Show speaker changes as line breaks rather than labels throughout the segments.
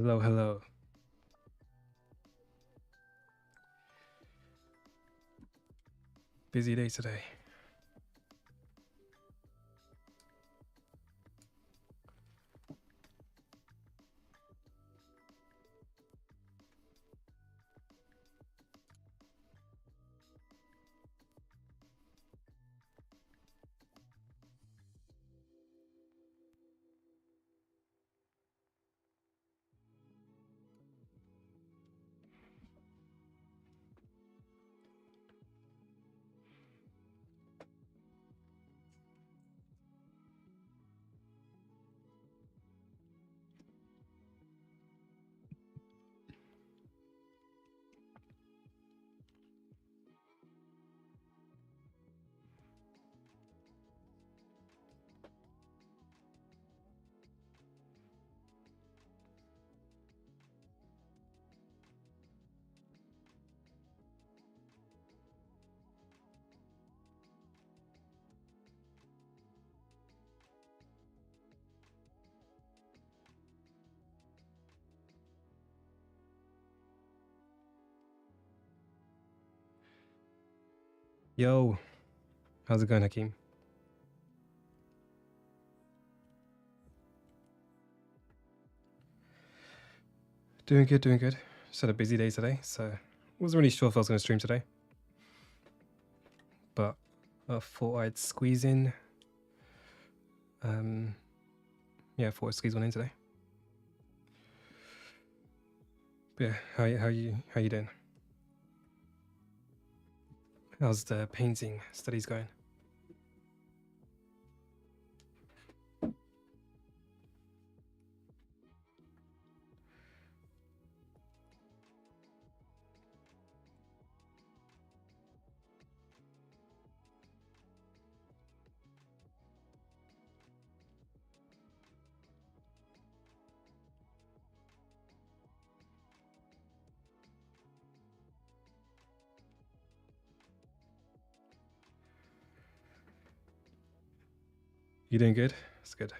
Hello, hello. Busy day today. Yo, how's it going, Hakeem? Doing good, doing good. Just had a busy day today, so wasn't really sure if I was going to stream today. But I thought I'd squeeze in. Yeah, I thought I'd squeeze one in today. But yeah, how you doing? How's the painting studies going? You doing good? That's good.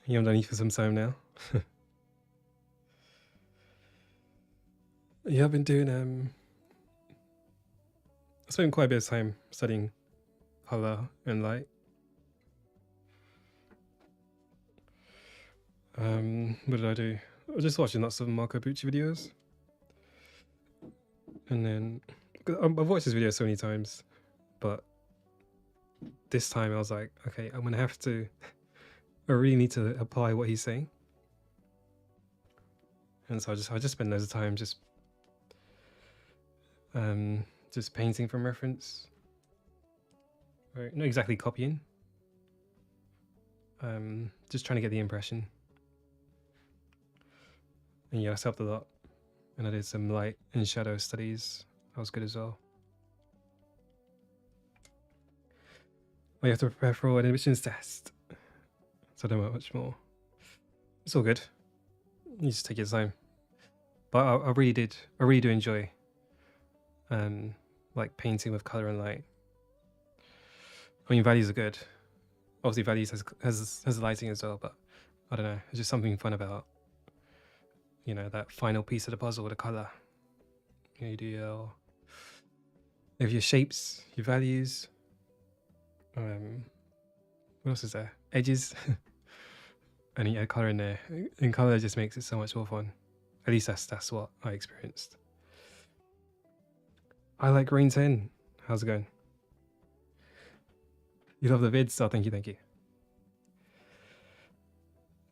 You haven't done it for some time now. Yeah, I've been doing I spent quite a bit of time studying color and light. What did I do? I was just watching lots of Marco Bucci videos. And then I've watched this video so many times, but this time I was like, okay, I'm gonna have to. I really need to apply what he's saying, and so I just spend loads of time just painting from reference, right? Not exactly copying. Just trying to get the impression, and yeah, that's helped a lot. And I did some light and shadow studies. That was good as well. I have to prepare for an admissions test, so I don't know much more. It's all good. You just take your time. But I really do enjoy like painting with color and light. I mean, values are good. Obviously, values has lighting as well, but I don't know. It's just something fun about, you know, that final piece of the puzzle with the color. You do your shapes, your values. What else is there? Edges. And you add color in there. And color just makes it so much more fun. At least that's what I experienced. I like Green 10. How's it going? You love the vids? Oh, thank you.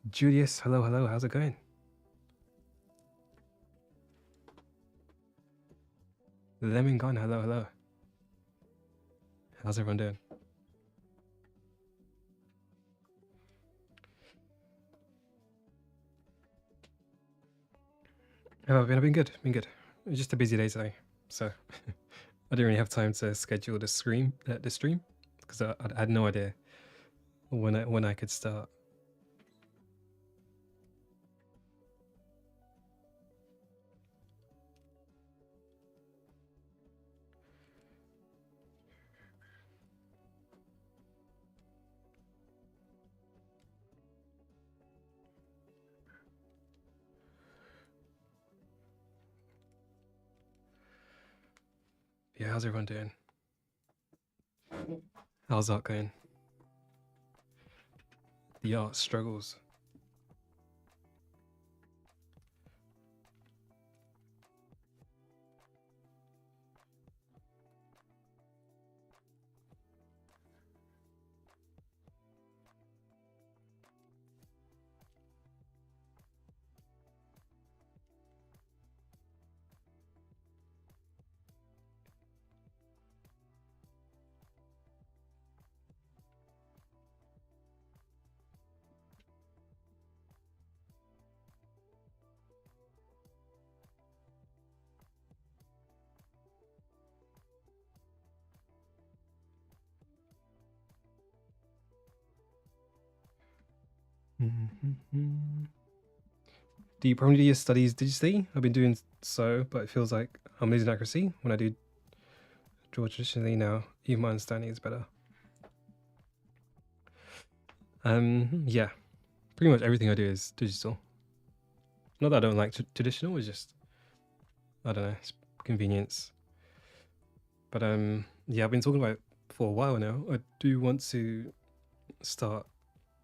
Julius, hello. How's it going? Lemon Gun, hello. How's everyone doing? Oh, I've been good. It was just a busy day today, so I didn't really have time to schedule the stream because I had no idea when I could start. Yeah, how's everyone doing? How's art going? The art struggles. Do you probably do your studies digitally? I've been doing so, but it feels like I'm losing accuracy when I do draw traditionally now. Even my understanding is better. Yeah, pretty much everything I do is digital. Not that I don't like traditional, it's just, I don't know, it's convenience. But yeah, I've been talking about it for a while now. I do want to start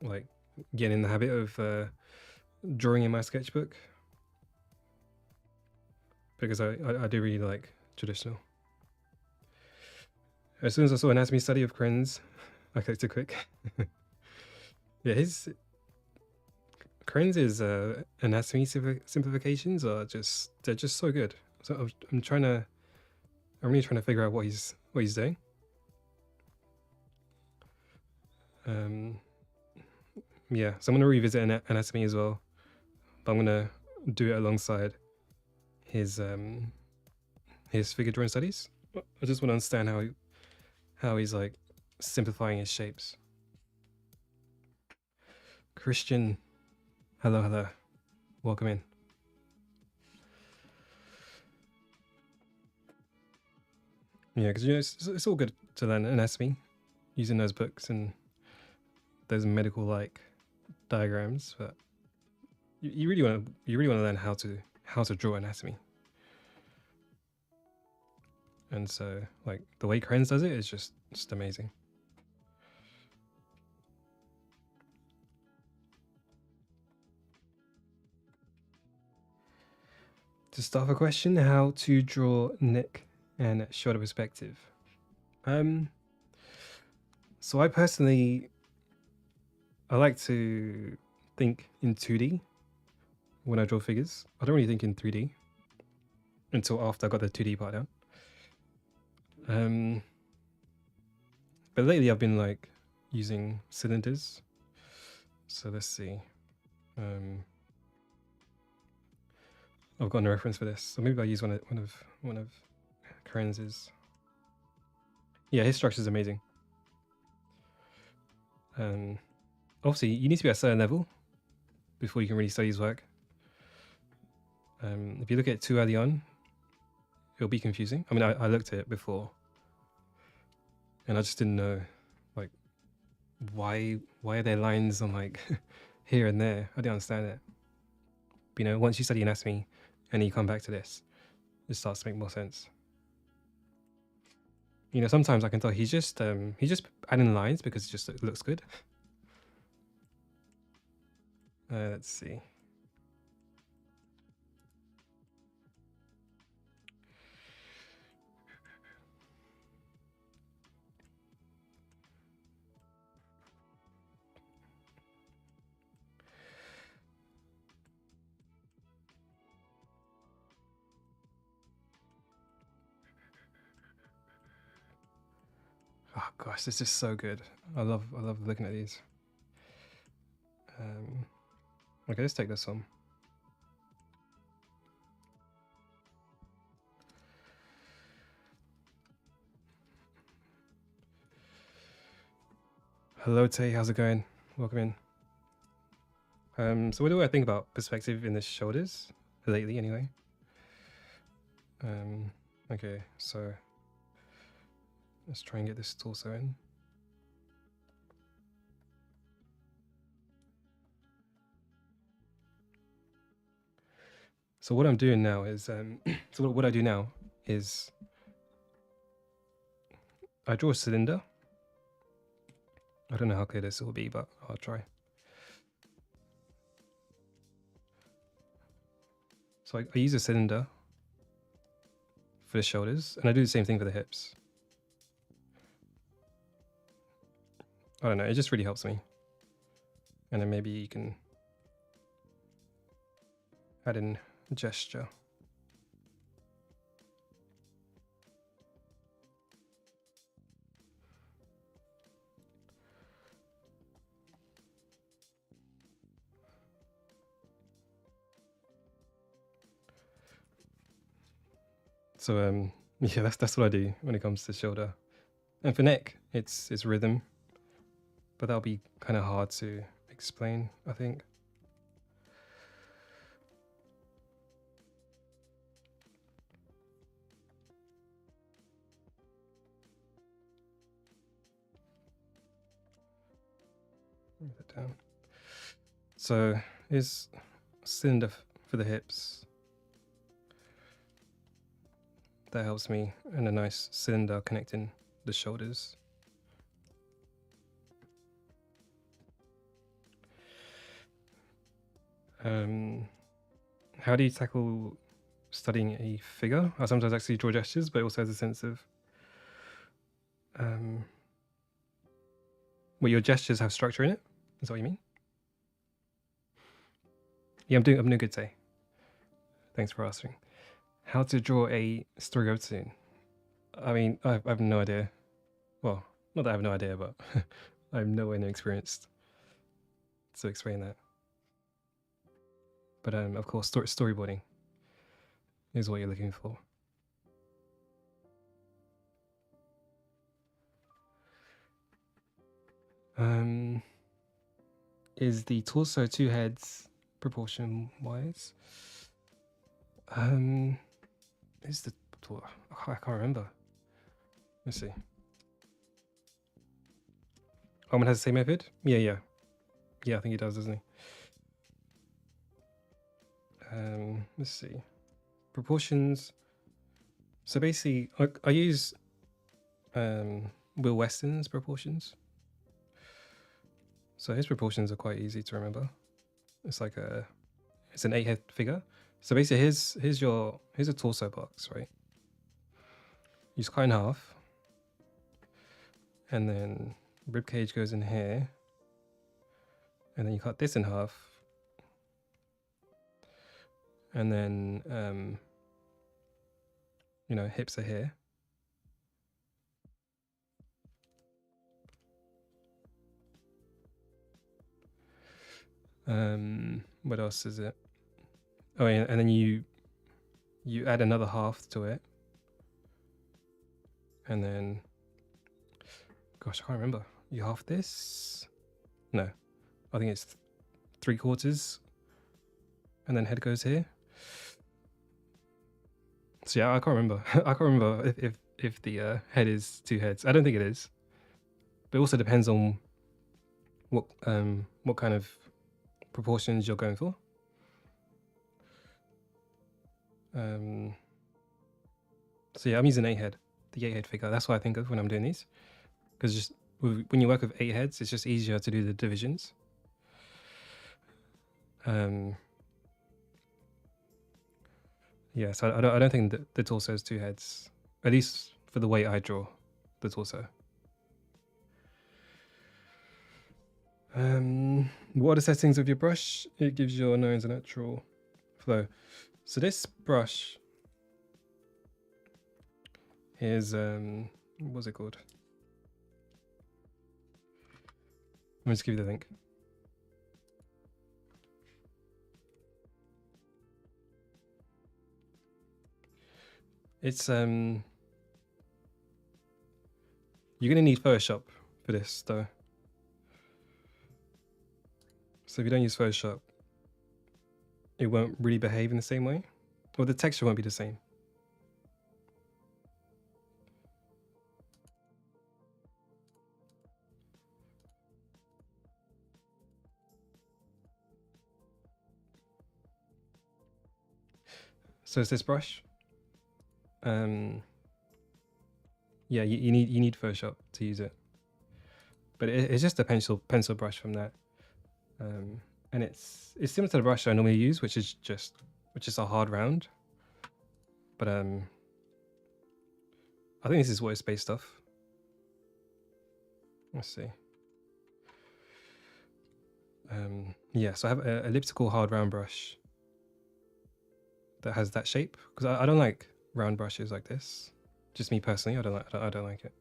like getting in the habit of drawing in my sketchbook, because I do really like traditional. As soon as I saw anatomy study of Krenz, I clicked to quick. Yeah, his Krenz's anatomy simplifications are they're just so good. So I'm really trying to figure out what he's doing. Yeah, so I'm gonna revisit anatomy as well, but I'm gonna do it alongside his figure drawing studies. I just want to understand how he's like simplifying his shapes. Christian, hello, welcome in. Yeah, because it's all good to learn anatomy using those books and those medical like diagrams, but you really want to learn how to draw anatomy. And so like the way Krenz does it is just amazing. To start a question, how to draw neck and shoulder perspective. So I personally, I like to think in 2D when I draw figures. I don't really think in 3D until after I got the 2D part down. But lately I've been like using cylinders. So let's see. I've got no reference for this, so maybe I'll use one of Krenz's. Yeah, his structure is amazing. Obviously, you need to be at a certain level before you can really study his work. If you look at it too early on, it'll be confusing. I mean, I looked at it before, and I just didn't know, like, why are there lines on like here and there? I didn't understand it. But, you know, once you study anatomy, and you come back to this, it starts to make more sense. You know, sometimes I can tell he's just adding lines because it just looks good. Let's see. Oh gosh, this is so good. I love looking at these. Okay, let's take this one. Hello Tay, how's it going? Welcome in. So what do I think about perspective in the shoulders lately anyway? Okay, so let's try and get this torso in. So what I'm doing now is, so what I do now is I draw a cylinder. I don't know how clear this will be, but I'll try. So I use a cylinder for the shoulders, and I do the same thing for the hips. I don't know, it just really helps me. And then maybe you can add in gesture. So yeah, that's what I do when it comes to shoulder. And for neck, it's rhythm, but that'll be kind of hard to explain, I think. Move that down. So here's cylinder for the hips. That helps me, and a nice cylinder connecting the shoulders. How do you tackle studying a figure? I sometimes actually draw gestures, but it also has a sense of well, your gestures have structure in it. Is that what you mean? Yeah, I'm doing good today. Thanks for asking. How to draw a story webtoon? I mean, I have no idea. Well, not that I have no idea, but I'm nowhere near experienced to explain that. But of course, storyboarding is what you're looking for. Is the torso 2 heads proportion wise? Is the I can't remember. Let's see. Omen has the same method? Yeah, I think he does, doesn't he? Let's see. Proportions. So basically, I use Will Weston's proportions. So his proportions are quite easy to remember. It's like it's an 8-head figure. So basically, here's a torso box, right? You just cut in half, and then rib cage goes in here, and then you cut this in half, and then hips are here. What else is it? Oh, yeah, and then you add another half to it, and then, gosh, I can't remember. You half this? No, I think it's 3/4, and then head goes here. So yeah, I can't remember. I can't remember if the head is 2 heads. I don't think it is, but it also depends on what kind of proportions you're going for. So yeah, I'm using 8-head, the 8-head figure. That's what I think of when I'm doing these, because just when you work with 8 heads, it's just easier to do the divisions. Yeah, so I don't think the torso is 2 heads, at least for the way I draw the torso. What are the settings of your brush? It gives your nose a natural flow. So this brush is what's it called? Let me just give you the link. It's you're gonna need Photoshop for this though. So if you don't use Photoshop, it won't really behave in the same way, or the texture won't be the same. So it's this brush. Yeah, you need Photoshop to use it, but it's just a pencil brush from that, and it's similar to the brush I normally use, which is a hard round, but I think this is what it's based off. Let's see. Yeah, so I have an elliptical hard round brush that has that shape, because I don't like round brushes like this. Just me personally, I don't like it.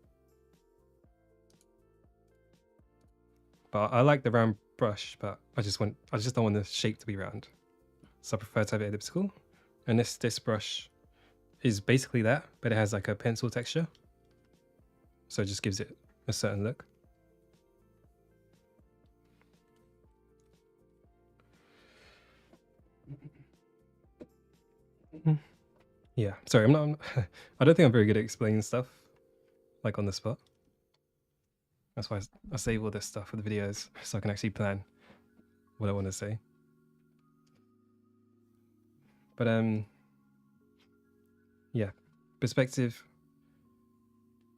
But I like the round brush, but I just don't want the shape to be round. So I prefer to have it elliptical. And this brush is basically that, but it has like a pencil texture. So it just gives it a certain look. Yeah, sorry, I'm not I don't think I'm very good at explaining stuff like on the spot. That's why I save all this stuff for the videos so I can actually plan what I want to say. But yeah, perspective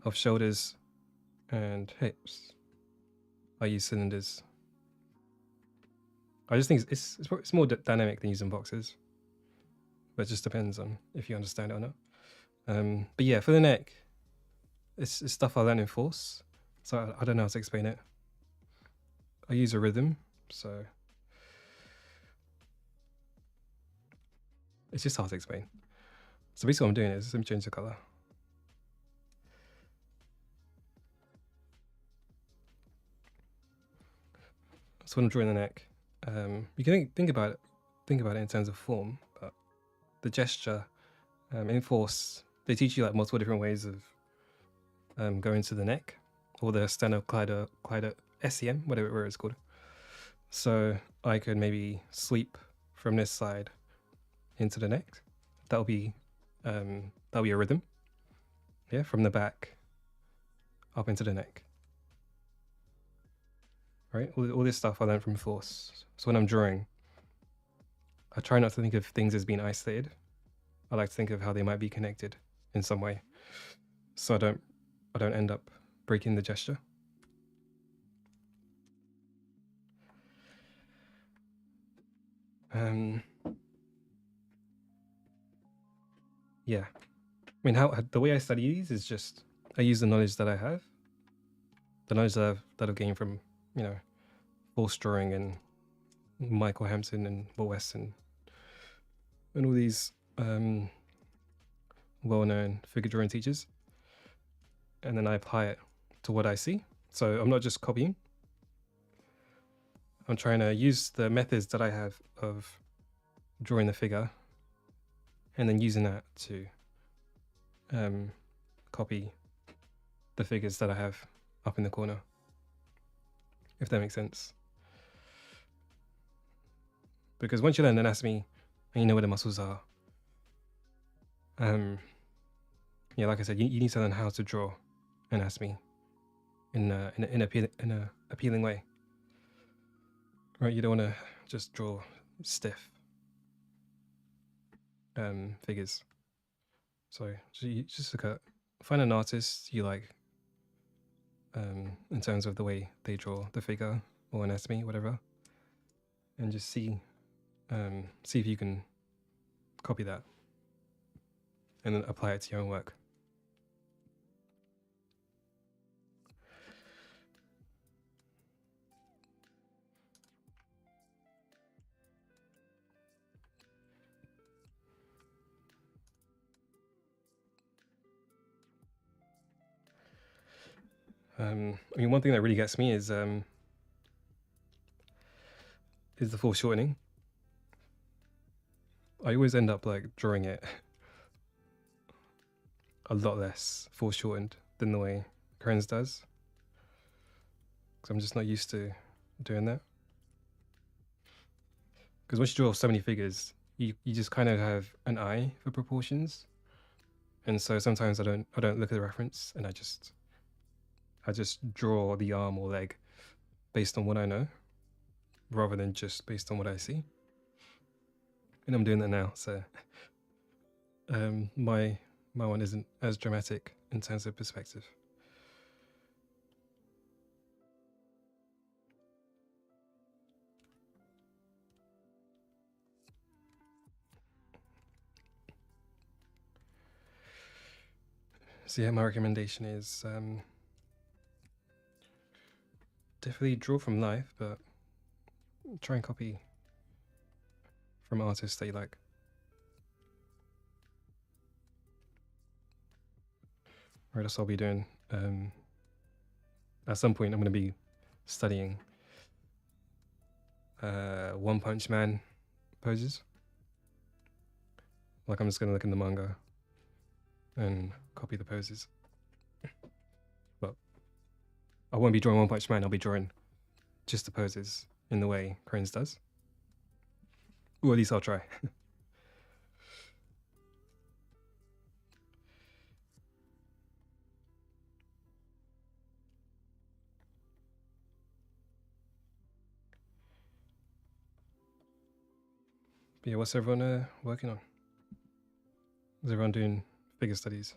of shoulders and hips. I use cylinders. I just think it's more dynamic than using boxes, but it just depends on if you understand it or not. But yeah, for the neck, it's stuff I learned in Force, so I don't know how to explain it. I use a rhythm, so it's just hard to explain. So basically what I'm doing is, let me change the color. So when I'm drawing the neck, you can think about it in terms of form, but the gesture in Force, they teach you like multiple different ways of going to the neck, or the sternocleido SEM, whatever it's called. So I could maybe sweep from this side into the neck. That'll be a rhythm. Yeah, from the back up into the neck. Right, all this stuff I learned from Force. So when I'm drawing, I try not to think of things as being isolated. I like to think of how they might be connected in some way, so I don't end up breaking the gesture. Yeah, I mean, the way I study these is just I use the knowledge that I have, the knowledge that I've gained from Force drawing and Michael Hampton and Will Weston and all these well-known figure drawing teachers, and then I apply it to what I see. So I'm not just copying. I'm trying to use the methods that I have of drawing the figure and then using that to copy the figures that I have up in the corner, if that makes sense. Because once you learn anatomy and you know where the muscles are, yeah, like I said, you need to learn how to draw anatomy in a appealing way. Right, you don't want to just draw stiff figures. So you just find an artist you like in terms of the way they draw the figure or anatomy, whatever, and just see if you can copy that and then apply it to your own work. I mean, one thing that really gets me is the foreshortening. I always end up like drawing it a lot less foreshortened than the way Krenz does, because I'm just not used to doing that. Because once you draw so many figures, you just kind of have an eye for proportions, and so sometimes I don't look at the reference, and I just draw the arm or leg based on what I know, rather than just based on what I see. And I'm doing that now. So my my one isn't as dramatic in terms of perspective. So yeah, my recommendation is definitely draw from life, but try and copy from artists that you like. Right, that's what I'll be doing. At some point, I'm going to be studying One Punch Man poses. Like, I'm just going to look in the manga and copy the poses. But I won't be drawing One Punch Man, I'll be drawing just the poses in the way Krenz does. Or at least I'll try. But yeah, what's everyone working on? Is everyone doing figure studies?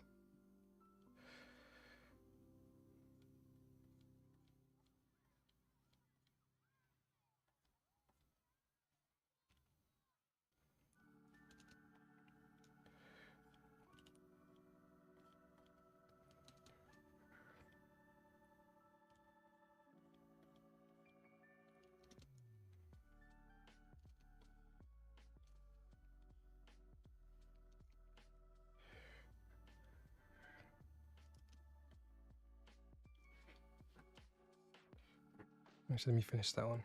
Actually, let me finish that one.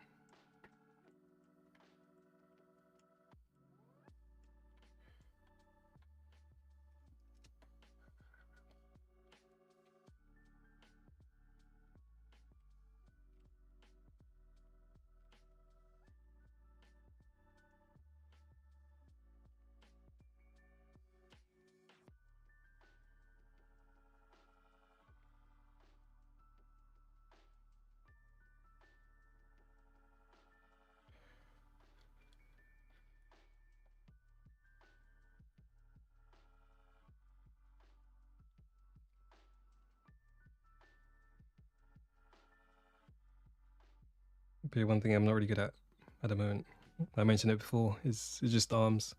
But yeah, one thing I'm not really good at the moment, I mentioned it before, is just arms.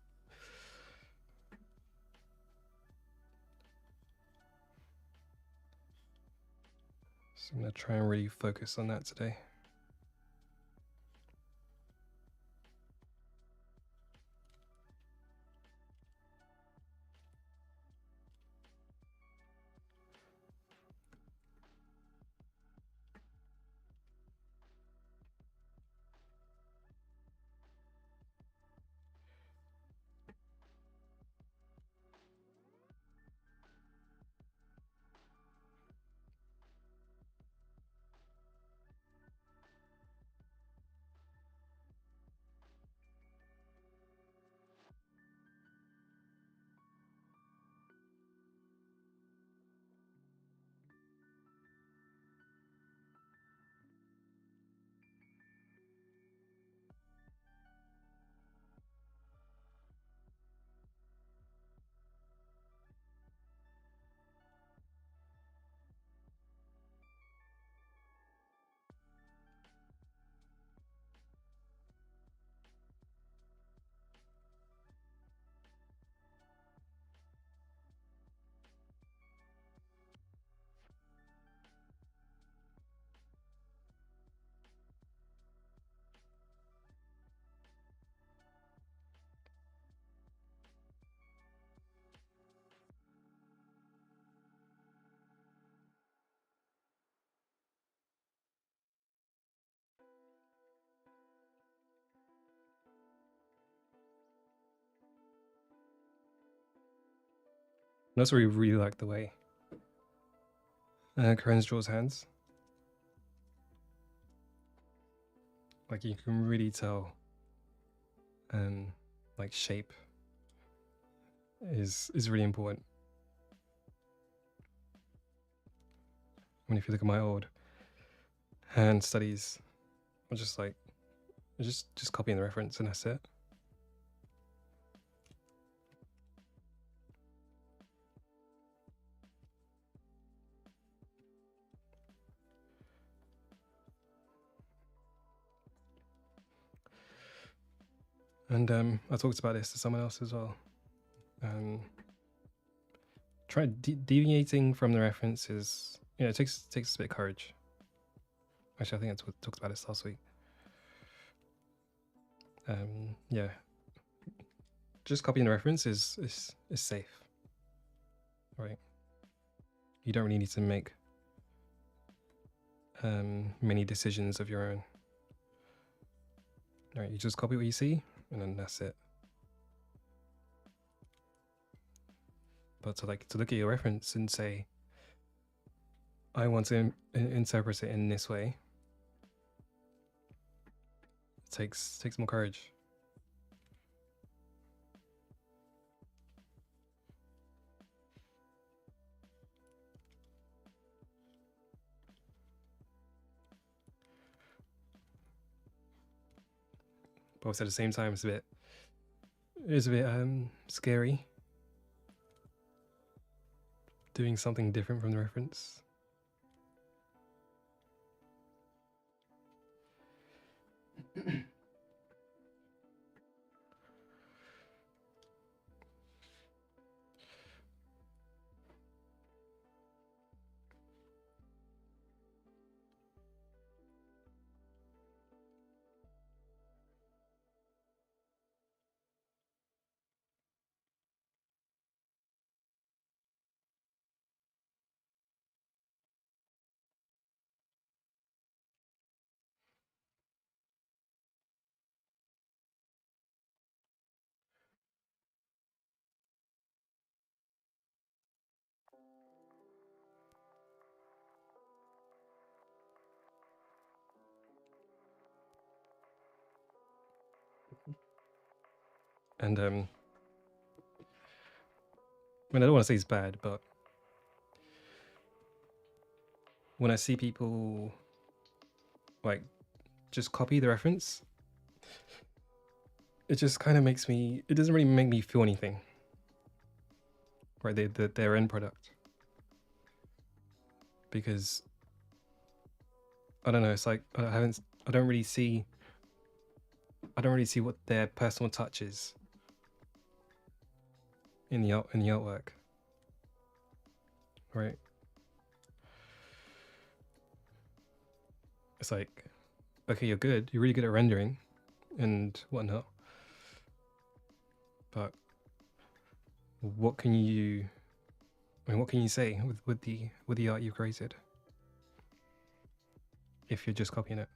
So I'm going to try and really focus on that today. And that's where you really like the way Krenz draws hands. Like, you can really tell like shape is really important. I mean, if you look at my old hand studies, I'm just like just copying the reference and that's it. And I talked about this to someone else as well. Deviating from the reference is, it takes a bit of courage. Actually, I think I talked about this last week. Yeah, just copying the reference is safe, right? You don't really need to make many decisions of your own. All right, you just copy what you see, and then that's it. But to look at your reference and say, I want to interpret it in this way, takes more courage. But also at the same time, it is a bit scary doing something different from the reference. And I mean, I don't want to say it's bad, but when I see people like just copy the reference, it just kind of makes me, it doesn't really make me feel anything, right? Their end product. Because I don't know, it's like I don't really see what their personal touch is in the artwork, right? It's like, okay, you're really good at rendering and whatnot, but what can you say with the art you've created if you're just copying it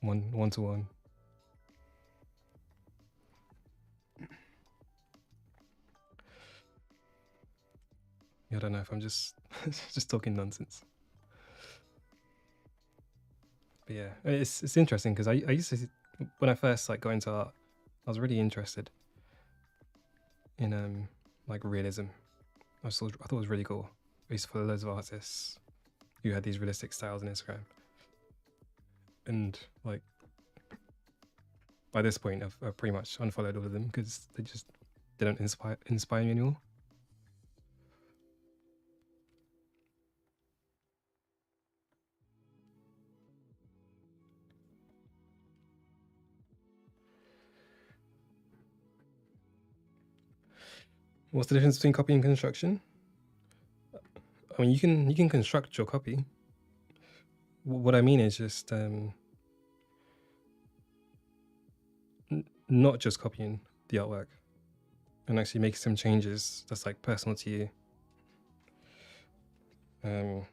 one to one? I don't know if I'm just just talking nonsense. But yeah, it's interesting because I used to, when I first got into art, I was really interested in like realism. I thought it was really cool. I used to follow loads of artists who had these realistic styles on Instagram, and like by this point, I've pretty much unfollowed all of them because they don't inspire me anymore. What's the difference between copy and construction? I mean, you can construct your copy. What I mean is just not just copying the artwork and actually making some changes that's like personal to you. It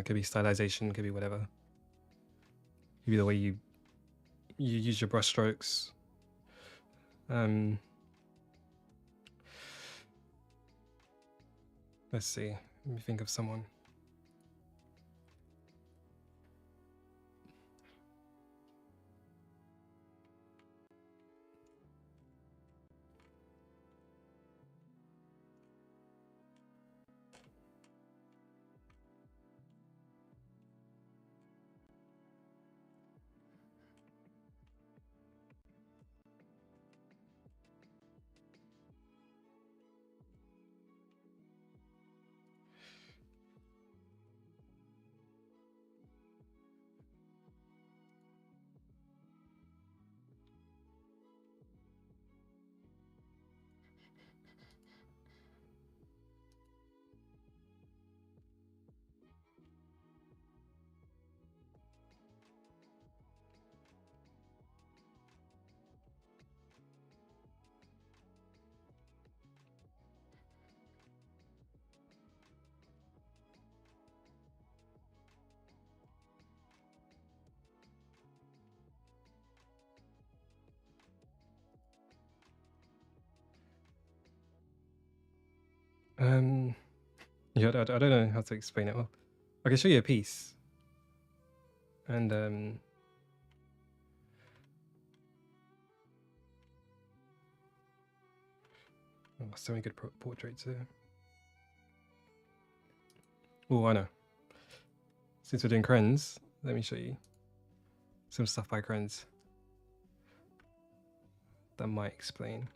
could be stylization, could be whatever. Could be the way you use your brush strokes. Let's see. Let me think of someone. Yeah, I don't know how to explain it well. I can show you a piece, and oh, so many good portraits here. Oh, I know. Since we're doing Krenz, let me show you some stuff by Krenz that might explain.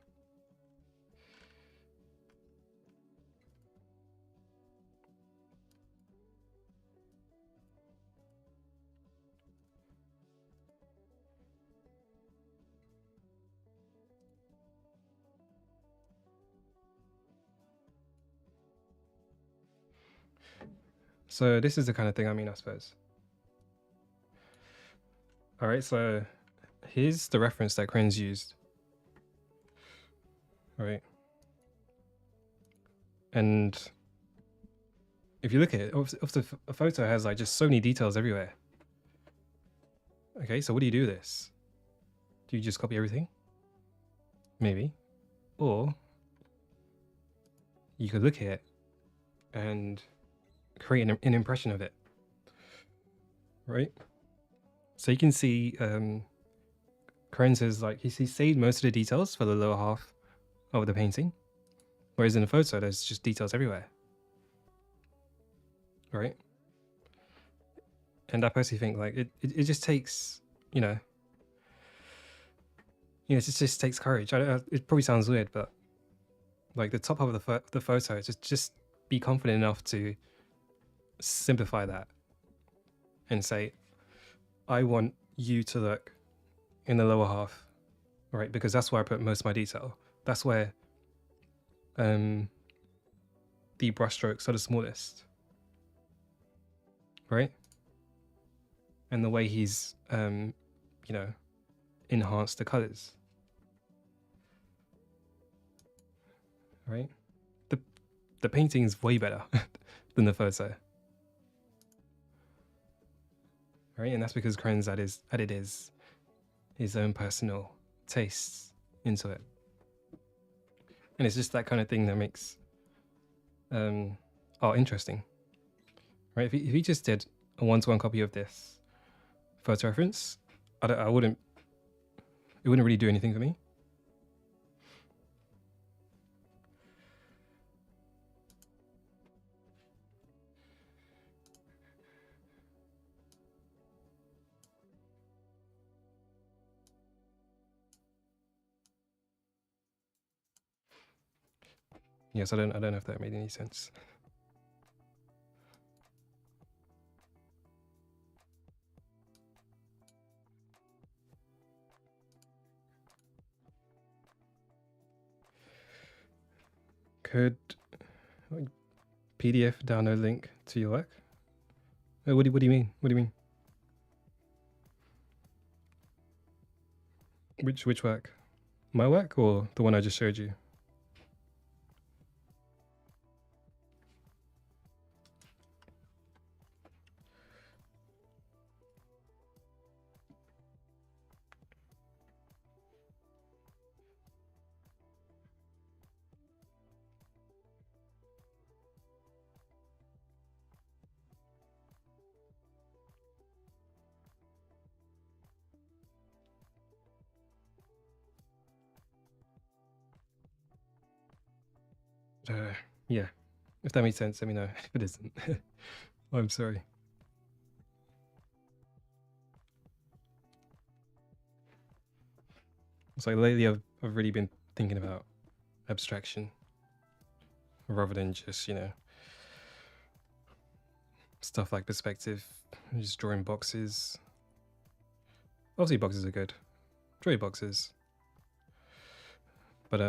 So this is the kind of thing I mean, I suppose. All right, so here's the reference that Krenz used. All right. And if you look at it, the photo has like just so many details everywhere. Okay, so what do you do with this? Do you just copy everything? Maybe. Or you could look at it and create an impression of it. Right? So you can see Krenz has like he saved most of the details for the lower half of the painting. Whereas in the photo there's just details everywhere. Right? And I personally think like it just takes, it just takes courage. It probably sounds weird, but like the top of the photo, just be confident enough to simplify that and say, I want you to look in the lower half, right? Because that's where I put most of my detail. That's where the brushstrokes are the smallest, right? And the way he's, enhanced the colors, right? The painting is way better than the photo, right? And that's because Krenz added his own personal tastes into it. And it's just that kind of thing that makes art interesting, right? If he just did a one-to-one copy of this photo reference, it wouldn't really do anything for me. Yes, I don't know if that made any sense. Could PDF download link to your work? What do you mean? What do you mean? Which work? My work or the one I just showed you? Yeah. If that makes sense, let me know. If it isn't, I'm sorry. It's like lately I've really been thinking about abstraction rather than just, stuff like perspective, just drawing boxes. Obviously boxes are good. Draw your boxes. But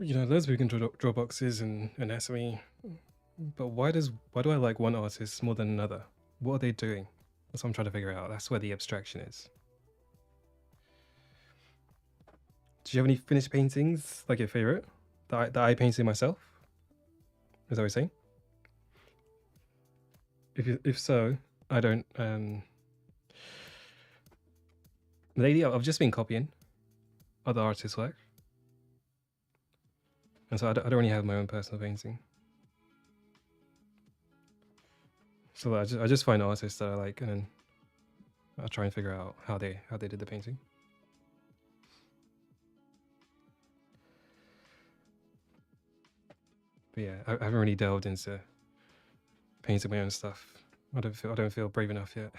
loads of people can draw boxes and anatomy. But why do I like one artist more than another? What are they doing? That's what I'm trying to figure out. That's where the abstraction is. Do you have any finished paintings, like your favorite, that I painted myself? Is that what you're saying? If so, I don't. Lately, I've just been copying other artists' work. And so I don't really have my own personal painting. So I just find artists that I like, and then I'll try and figure out how they did the painting. But yeah, I haven't really delved into painting my own stuff. I don't feel brave enough yet.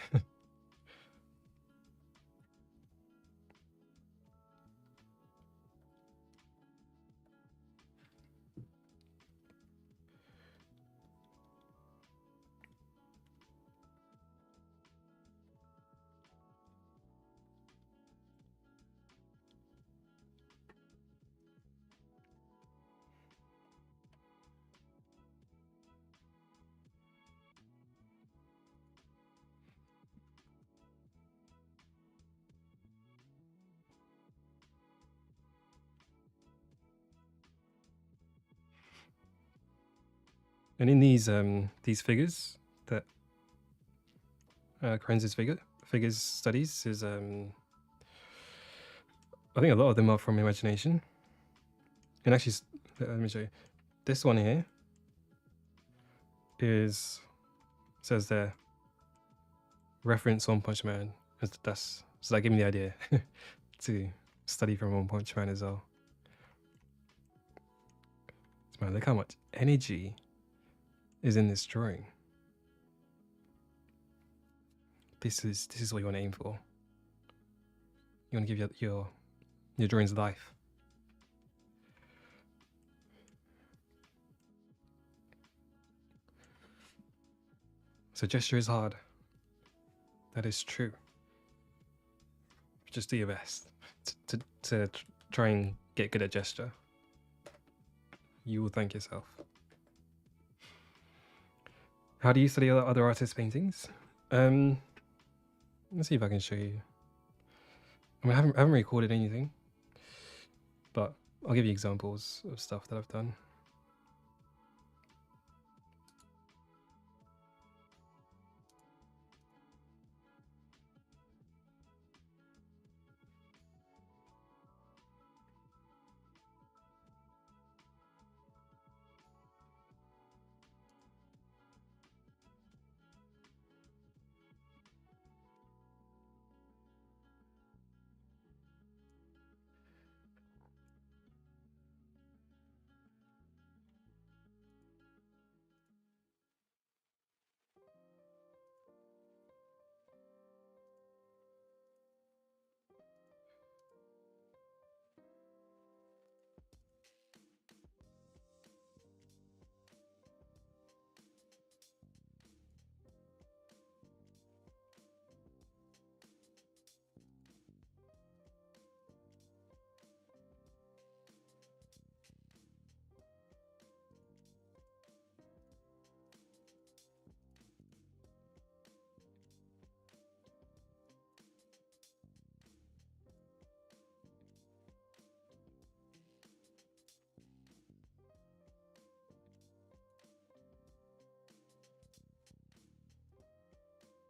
And in these figures that Krenz's figures studies is I think a lot of them are from imagination. And actually, let me show you. This one here says there, reference One Punch Man. So that gave me the idea to study from One Punch Man as well. So man, look how much energy is in this drawing. This is what you want to aim for. You want to give your drawings life. So gesture is hard. That is true. Just do your best to try and get good at gesture. You will thank yourself. How do you study other artists' paintings? Let's see if I can show you. I mean, I haven't recorded anything, but I'll give you examples of stuff that I've done.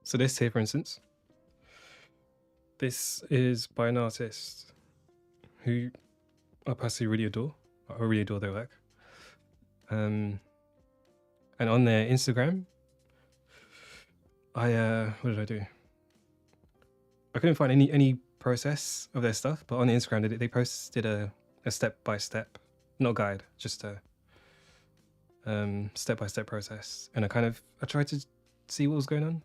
So this here, for instance, this is by an artist who I personally really adore. I really adore their work. And on their Instagram, what did I do? I couldn't find any process of their stuff, but on the Instagram they posted a step-by-step, not guide, just a step-by-step process, and I tried to see what was going on.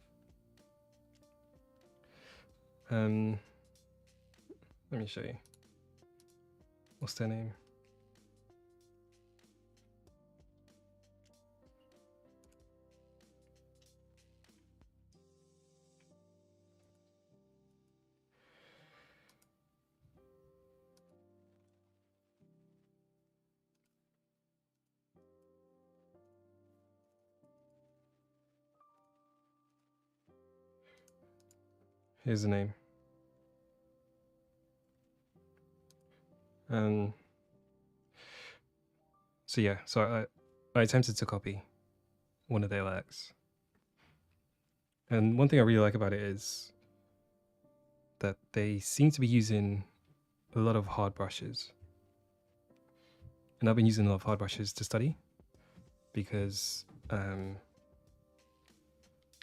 Let me show you. What's their name? Here's the name. So yeah, so I attempted to copy one of their works. And one thing I really like about it is that they seem to be using a lot of hard brushes. And I've been using a lot of hard brushes to study because and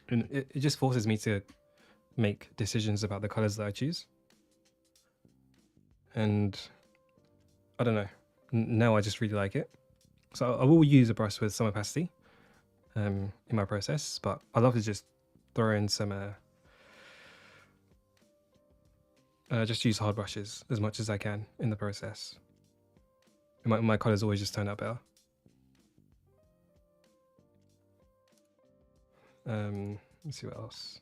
it just forces me to make decisions about the colors that I choose. And I don't know, now I just really like it. So I will use a brush with some opacity in my process, but I love to just throw in some just use hard brushes as much as I can in the process. And my colors always just turn out better. Let's see what else.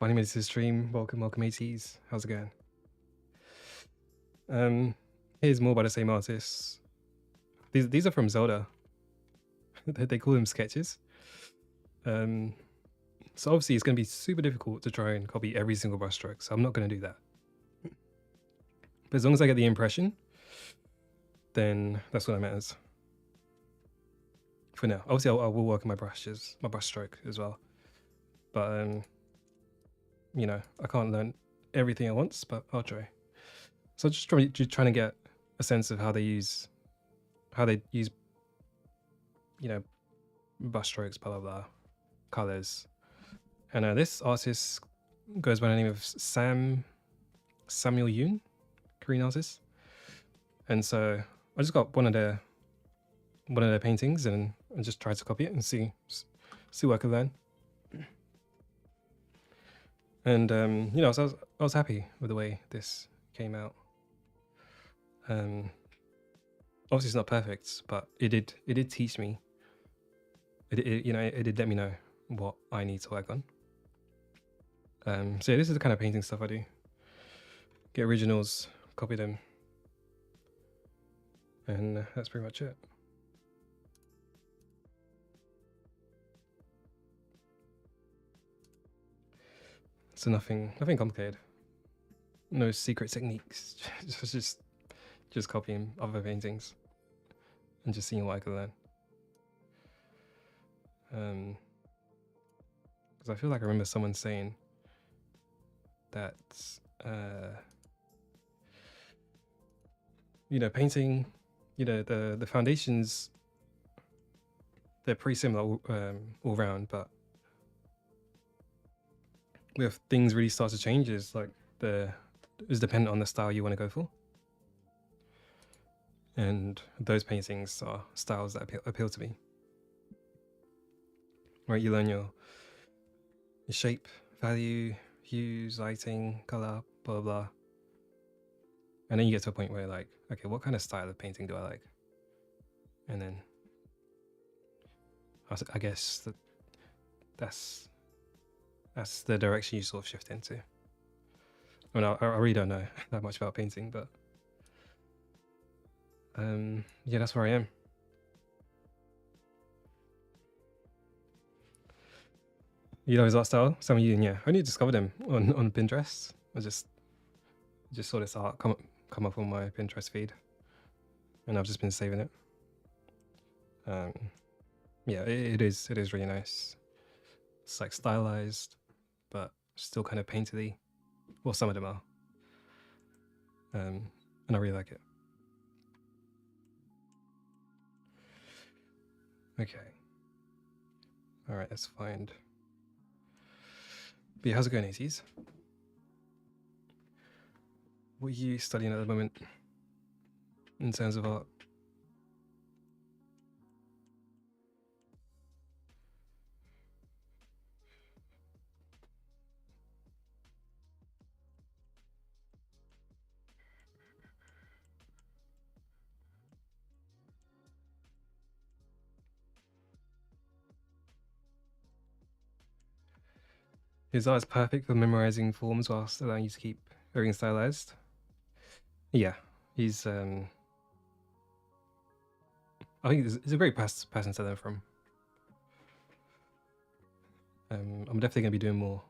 Finally made it to the stream. Welcome, ATs. How's it going? Here's more by the same artists. These are from Zelda. They call them sketches. So obviously it's going to be super difficult to try and copy every single brushstroke, so I'm not going to do that. But as long as I get the impression, then that's what that matters. For now, obviously I will work on my brush stroke as well. But you know, I can't learn everything at once, but I'll try. So just trying to get a sense of how they use, you know, brush strokes, blah blah blah, colors. And this artist goes by the name of Samuel Yoon, Korean artist. And so I just got one of their paintings and just tried to copy it and see what I could learn. And you know, so I was happy with the way this came out. Obviously it's not perfect, but it did teach me. You know, it did let me know what I need to work on. So yeah, this is the kind of painting stuff I do. Get originals, copy them, and that's pretty much it. So nothing complicated. No secret techniques. just copying other paintings and just seeing what I can learn. Because I feel like I remember someone saying that you know, painting, you know, the foundations, they're pretty similar all round, but where things really start to change is like is dependent on the style you want to go for. And those paintings are styles that appeal to me. Right, you learn your shape, value, hues, lighting, color, blah, blah, blah. And then you get to a point where like, okay, what kind of style of painting do I like? And then I guess that's the direction you sort of shift into. I mean, I really don't know that much about painting, but yeah, that's where I am. You know his art style? Some of you, yeah. I only discovered him on Pinterest. I just saw this art come up on my Pinterest feed, and I've just been saving it. Yeah, it is really nice. It's like stylized, but still kind of painterly. Well, some of them are. And I really like it. Okay. All right, let's find. But yeah, how's it going, ATs? What are you studying at the moment in terms of art? His art is perfect for memorizing forms whilst allowing you to keep everything stylized. Yeah, he's I think it's a great person to learn from. I'm definitely gonna be doing more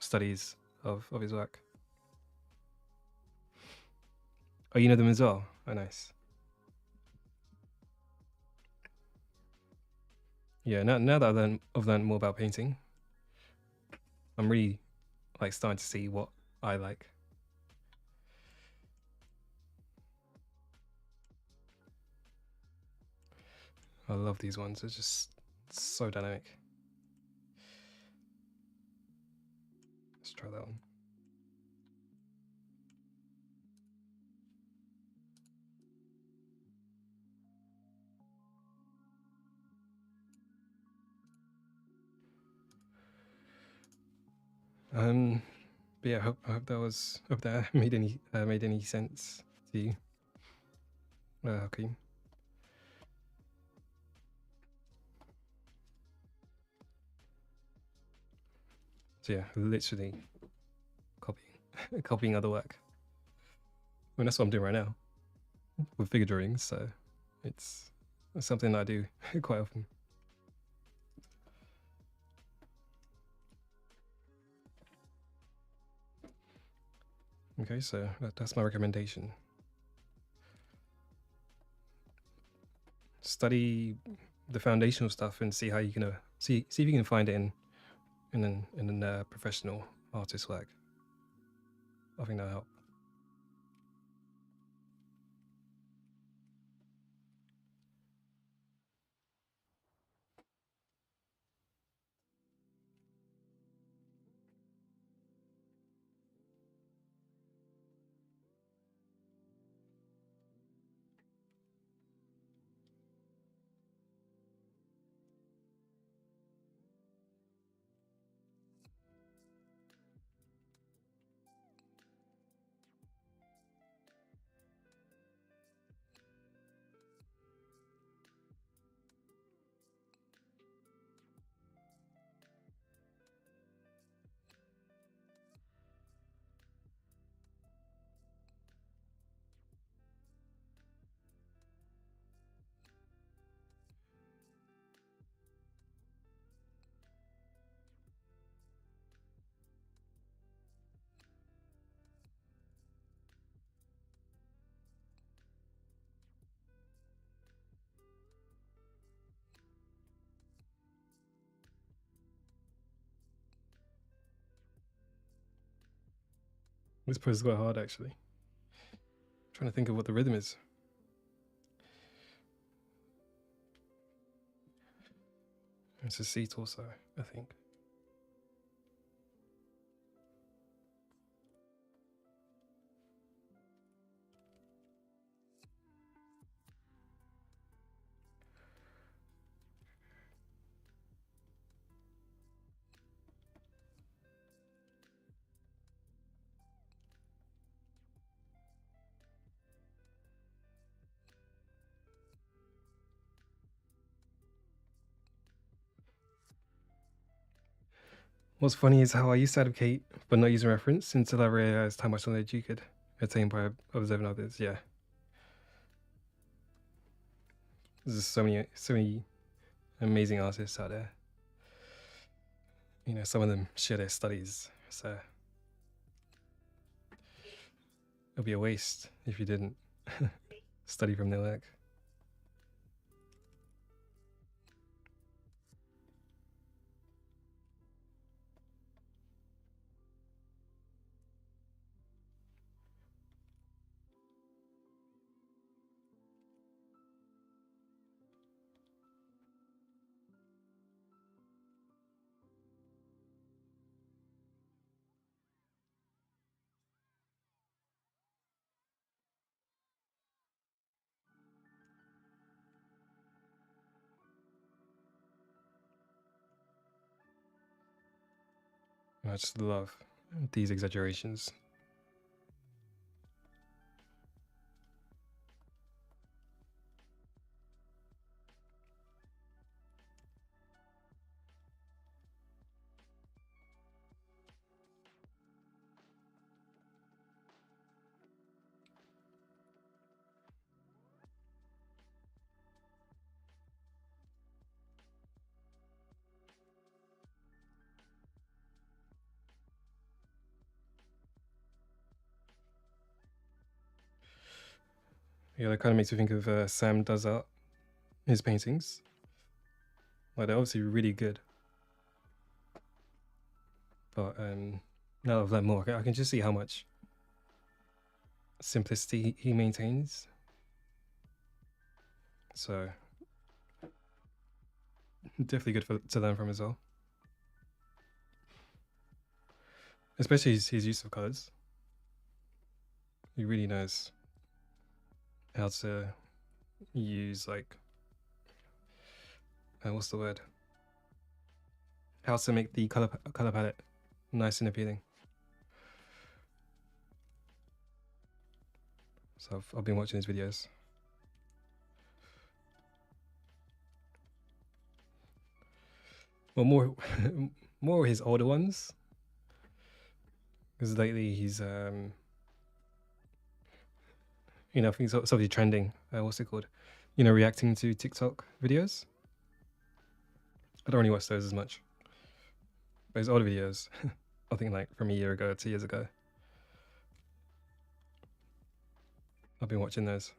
studies of his work. Oh, you know them as well? Oh, nice. Yeah, now that I've learned more about painting, I'm really like starting to see what I like. I love these ones. It's just so dynamic. Let's try that one. But yeah, I hope that made any sense to you. Okay. So yeah, literally copying other work. I mean, that's what I'm doing right now with figure drawings. So it's something that I do quite often. Okay, so that's my recommendation. Study the foundational stuff and see how you can see if you can find it in a professional artist's work. I think that'll help. This pose is quite hard actually. I'm trying to think of what the rhythm is. It's a C torso, I think. What's funny is how I used to advocate but not using reference until I realized how much knowledge you could attain by observing others. Yeah. There's just so many amazing artists out there. You know, some of them share their studies, so it'll be a waste if you didn't study from their work. I just love these exaggerations. Yeah, that kind of makes me think of Sam Does Art, his paintings. Like, they're obviously really good. But now that I've learned more, I can just see how much simplicity he maintains. So definitely good to learn from as well. Especially his use of colors. He really knows how to use, like, what's the word? How to make the color palette nice and appealing. So I've been watching his videos. Well, more his older ones, because lately he's you know, I think it's obviously trending. What's it called? You know, reacting to TikTok videos. I don't really watch those as much, but his older videos, I think like from a year ago, 2 years ago, I've been watching those.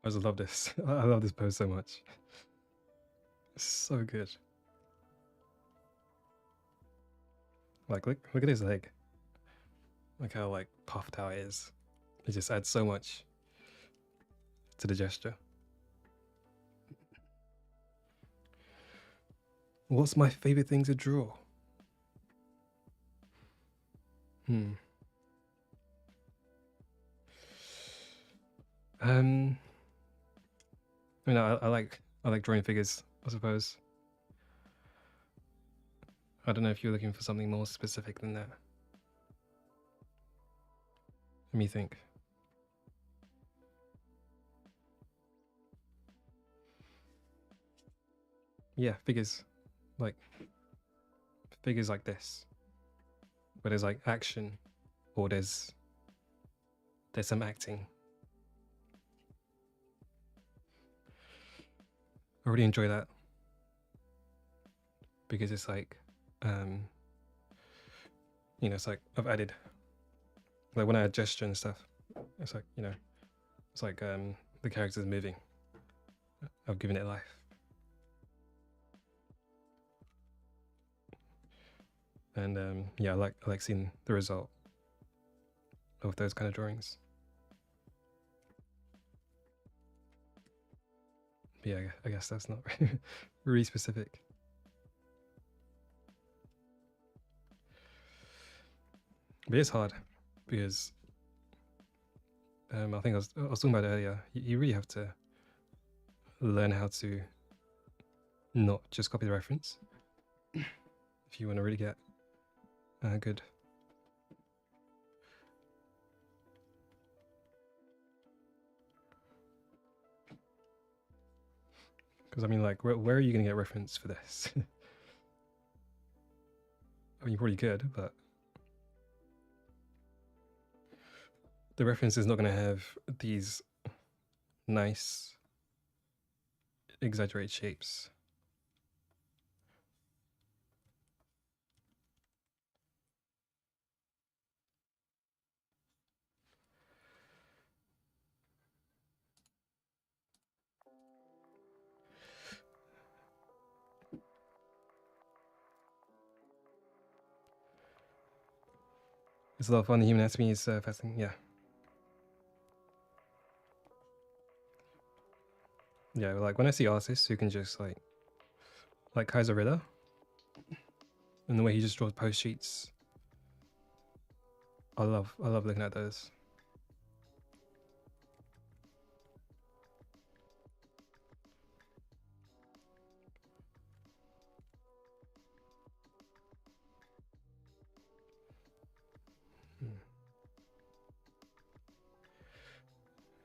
I just love this. I love this pose so much. It's so good. Like, look at his leg. Look how like puffed out it is. It just adds so much to the gesture. What's my favorite thing to draw? I mean, I like drawing figures, I suppose. I don't know if you're looking for something more specific than that. Let me think. Yeah, figures like this, where there's like action, or there's some acting. I really enjoy that because it's like, you know, it's like I've added, like when I add gesture and stuff, it's like, you know, it's like the character's moving. I've given it life. And yeah, I like seeing the result of those kind of drawings. But yeah, I guess that's not really specific. But it's hard because I think I was talking about it earlier. You really have to learn how to not just copy the reference if you want to really get good. Because I mean, like, where are you going to get reference for this? I mean, you probably could, but the reference is not going to have these nice, exaggerated shapes. It's a lot of fun. The human anatomy is fascinating. Yeah. Yeah, like when I see artists who can just like Kaiserilla, and the way he just draws post sheets, I love looking at those.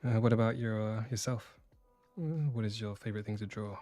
What about yourself? What is your favorite thing to draw?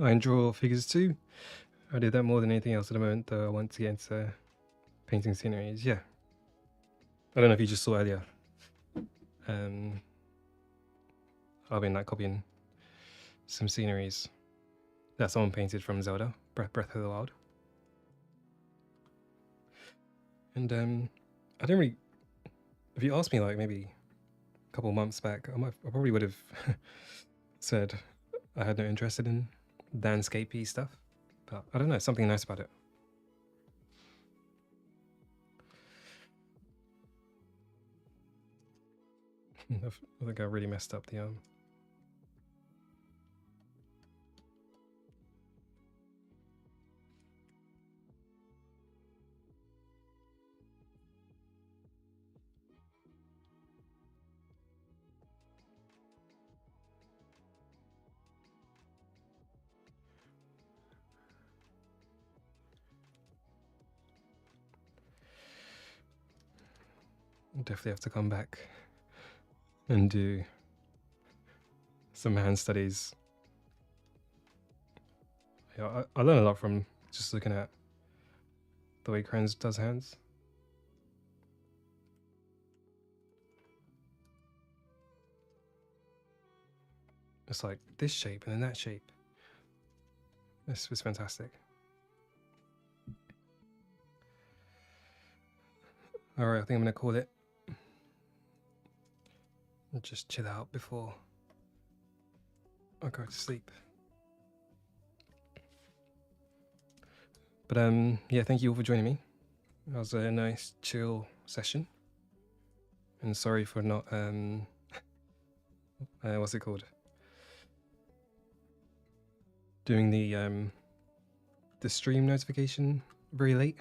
I draw figures too. I do that more than anything else at the moment, though I want to get into painting sceneries. Yeah. I don't know if you just saw earlier. I've been like copying some sceneries that someone painted from Zelda, Breath of the Wild. And I didn't really, if you asked me like maybe a couple months back, I probably would have said I had no interest in landscapey stuff, but I don't know, something nice about it. I think I really messed up the definitely have to come back and do some hand studies. Yeah, I learned a lot from just looking at the way Krenz does hands. It's like this shape and then that shape. This was fantastic. All right, I think I'm gonna call it. And just chill out before I go to sleep. But yeah, thank you all for joining me. That was a nice chill session. And sorry for not what's it called? Doing the stream notification very late.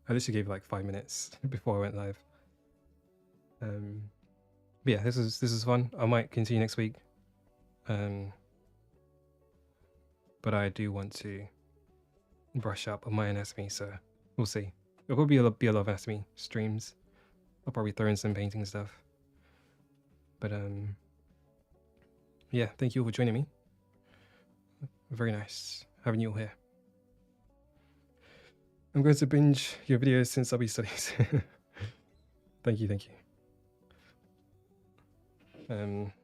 I literally gave like 5 minutes before I went live. But yeah, this is fun. I might continue next week. But I do want to brush up on my anatomy, so we'll see. There'll probably be a lot of anatomy streams. I'll probably throw in some painting stuff. But yeah, thank you all for joining me. Very nice having you all here. I'm going to binge your videos since I'll be studies. Thank you.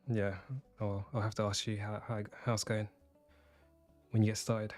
Yeah, I'll have to ask you how it's going when you get started.